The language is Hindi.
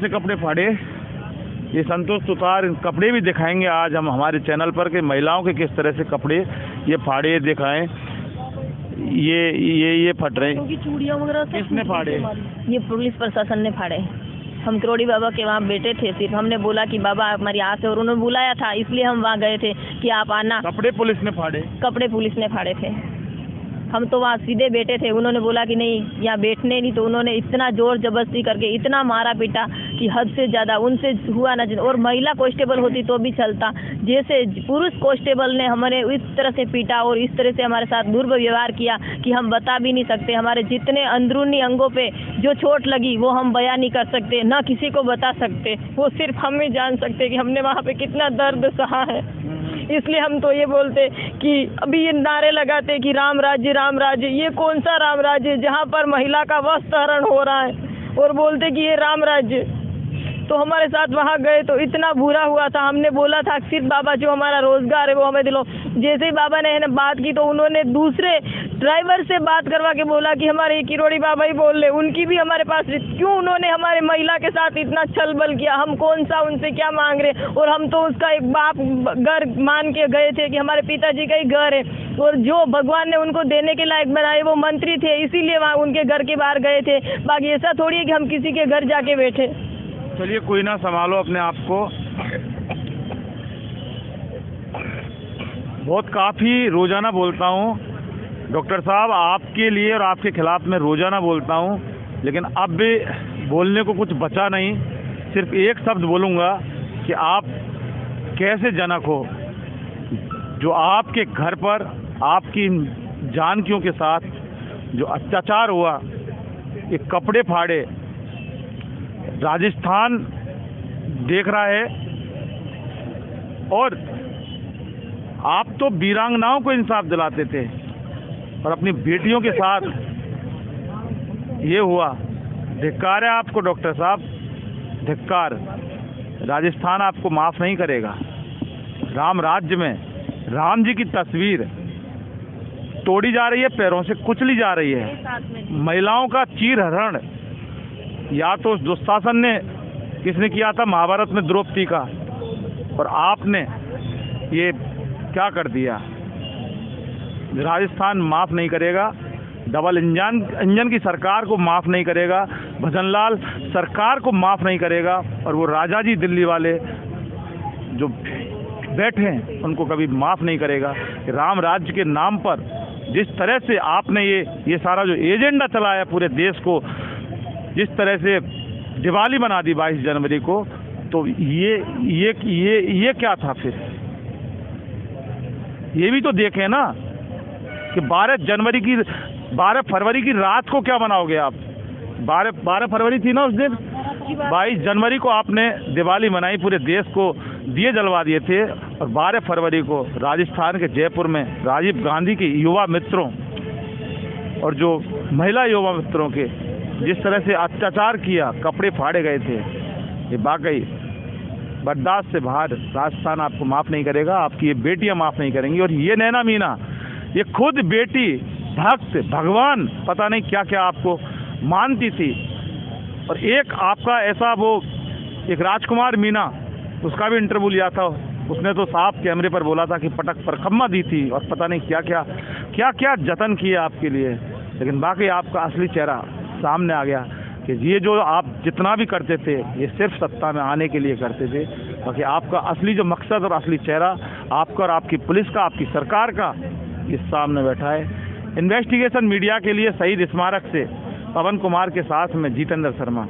कैसे कपड़े फाड़े, ये संतोष सुतार कपड़े भी दिखाएंगे आज हम हमारे चैनल पर कि महिलाओं के किस तरह से कपड़े ये फाड़े दिखाएं। ये फट रहे हैं, चूड़ियाँ वगैरह किसने फाड़े? ये पुलिस प्रशासन ने फाड़े। हम किरोड़ी बाबा के वहाँ बैठे थे, सिर्फ हमने बोला कि बाबा हमारी यहाँ से, और उन्होंने बुलाया था इसलिए हम वहाँ गए थे कि आप आना। कपड़े पुलिस ने फाड़े? कपड़े पुलिस ने फाड़े थे। हम तो वहाँ सीधे बैठे थे, उन्होंने बोला कि नहीं यहाँ बैठने नहीं, तो उन्होंने इतना जोर जबरदस्ती करके इतना मारा पीटा कि हद से ज़्यादा, उनसे हुआ ना। और महिला कांस्टेबल होती तो भी चलता, जैसे पुरुष कांस्टेबल ने हमारे इस तरह से पीटा और इस तरह से हमारे साथ दुर्व्यवहार किया कि हम बता भी नहीं सकते। हमारे जितने अंदरूनी अंगों पे जो चोट लगी वो हम बयान नहीं कर सकते, ना किसी को बता सकते, वो सिर्फ हम ही जान सकते कि हमने वहाँ पे कितना दर्द सहा है। इसलिए हम तो ये बोलते कि अभी ये नारे लगाते कि राम राज्य, ये कौन सा राम राज्य जहाँ पर महिला का वस्त्र हरण हो रहा है, और बोलते कि ये राम राज्य। तो हमारे साथ वहाँ गए तो इतना बुरा हुआ था। हमने बोला था सिर्फ बाबा जो हमारा रोजगार है वो हमें दिलो। जैसे ही बाबा ने बात की तो उन्होंने दूसरे ड्राइवर से बात करवा के बोला कि हमारे किरोड़ी बाबा ही बोल रहे, उनकी भी हमारे पास। क्यों उन्होंने हमारे महिला के साथ इतना छल बल किया? हम कौन सा उनसे क्या मांग रहे? और हम तो उसका एक बाप घर मान के गए थे कि हमारे पिताजी का ही घर है, और जो भगवान ने उनको देने के लायक बनाए वो मंत्री थे, इसीलिए वहाँ उनके घर के बाहर गए थे। बाकी ऐसा थोड़ी है कि हम किसी के घर जाके बैठे। चलिए कोई ना, संभालो अपने आप को। बहुत काफ़ी रोज़ाना बोलता हूँ डॉक्टर साहब, आपके लिए और आपके खिलाफ मैं रोज़ाना बोलता हूँ, लेकिन अब भी बोलने को कुछ बचा नहीं। सिर्फ एक शब्द बोलूँगा कि आप कैसे जनक हो, जो आपके घर पर आपकी जानकियों के साथ जो अत्याचार हुआ, ये कपड़े फाड़े, राजस्थान देख रहा है। और आप तो वीरांगनाओं को इंसाफ दिलाते थे और अपनी बेटियों के साथ ये हुआ। धिक्कार है आपको डॉक्टर साहब, धिक्कार। राजस्थान आपको माफ़ नहीं करेगा। राम राज्य में राम जी की तस्वीर तोड़ी जा रही है, पैरों से कुचली जा रही है। महिलाओं का चीरहरण या तो उस दुशासन ने, किसने किया था महाभारत में, द्रौपदी का, और आपने ये क्या कर दिया। राजस्थान माफ़ नहीं करेगा, डबल इंजन की सरकार को माफ़ नहीं करेगा, भजनलाल सरकार को माफ़ नहीं करेगा, और वो राजा जी दिल्ली वाले जो बैठे हैं उनको कभी माफ़ नहीं करेगा। राम राज्य के नाम पर जिस तरह से आपने ये सारा जो एजेंडा चलाया पूरे देश को, जिस तरह से दिवाली बना दी 22 जनवरी को, तो ये क्या था फिर? ये भी तो देखें ना कि 12 फरवरी की रात को क्या बनाओगे आप। 12 फरवरी थी ना उस दिन, 22 जनवरी को आपने दिवाली मनाई, पूरे देश को दिए जलवा दिए थे। और 12 फरवरी को राजस्थान के जयपुर में राजीव गांधी के युवा मित्रों और जो महिला युवा मित्रों के जिस तरह से अत्याचार किया, कपड़े फाड़े गए थे, ये वाकई बर्दाश्त से बाहर। राजस्थान आपको माफ़ नहीं करेगा, आपकी ये बेटियां माफ़ नहीं करेंगी। और ये नैना मीना, ये खुद बेटी, भक्त, भगवान, पता नहीं क्या क्या आपको मानती थी। और एक आपका ऐसा वो एक राजकुमार मीना, उसका भी इंटरव्यू लिया था, उसने तो साफ कैमरे पर बोला था कि पटक पर खम्मा दी थी, और पता नहीं क्या क्या जतन किए आपके लिए। लेकिन बाकी आपका असली चेहरा सामने आ गया कि ये जो आप जितना भी करते थे ये सिर्फ सत्ता में आने के लिए करते थे। बाकी आपका असली जो मकसद और असली चेहरा आपका और आपकी पुलिस का, आपकी सरकार का, ये सामने बैठा है। इन्वेस्टिगेशन मीडिया के लिए शहीद स्मारक से पवन कुमार के साथ में जितेंद्र शर्मा।